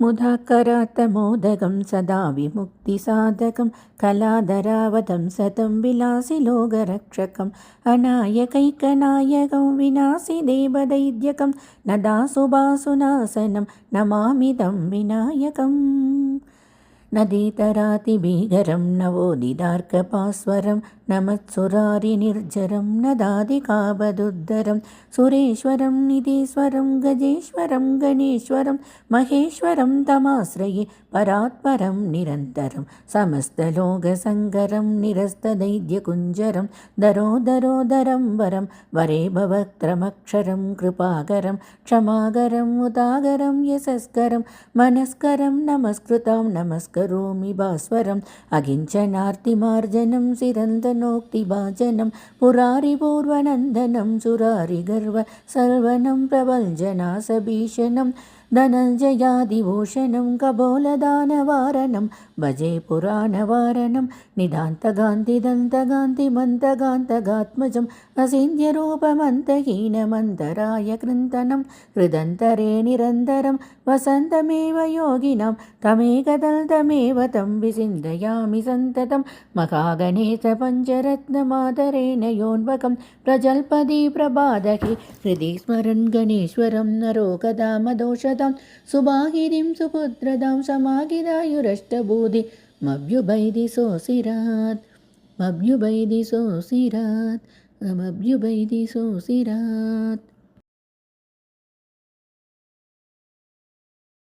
मुदाकरात्तमोदकं सदा विमुक्तिसाधकं कलाधरावतं सतं विलासिलोकरक्षकम् अनायकैकनायकं विनाशि देवदैद्यकं नदासुभासुनाशनं नमामि तं विनायकम् नदीतरातिभीकरं नवोदितार्कपास्वरं नमत्सुरारिनिर्झरं नदादिकावदुद्धरं सुरेश्वरं निधीश्वरं गजेश्वरं गणेश्वरं महेश्वरं तमाश्रये परात्परं निरन्तरं समस्तलोकसङ्करं निरस्तदैद्यकुञ्जरं दरोदरोदरं वरं वरे भवक्त्रमक्षरं कृपाकरं क्षमाकरं मुदाकरं यशस्करं मनस्करं नमस्कृतां नमस्करोमि भास्वरम् अकिञ्चनार्तिमार्जनं सिरन्दनोक्तिभाजनं पुरारिपूर्वनन्दनं सुरारिगर्व सर्वनं प्रवञ्जनासभीषणं धनञ्जयादिभूषणं कपोलदानवारणं भजे पुराणवारणं निदान्तगान्तिदन्तगान्तिमन्तगान्तगात्मजम् अचिन्त्यरूपमन्तहीनमन्तराय कृन्तनं हृदन्तरे निरन्तरं वसन्तमेव योगिनां तमेकदन्तमेव तं विचिन्तयामि सन्ततं महागणेशपञ्चरत्नमादरेण योन्वकं प्रजल्पति प्रभादहि हृदि स्मरन् गणेश्वरं नरोगदामदोषदां सुबाहिरीं सुपुत्रदां समागिदायुरष्टबुधि मभ्युभैधि सोऽसिरात्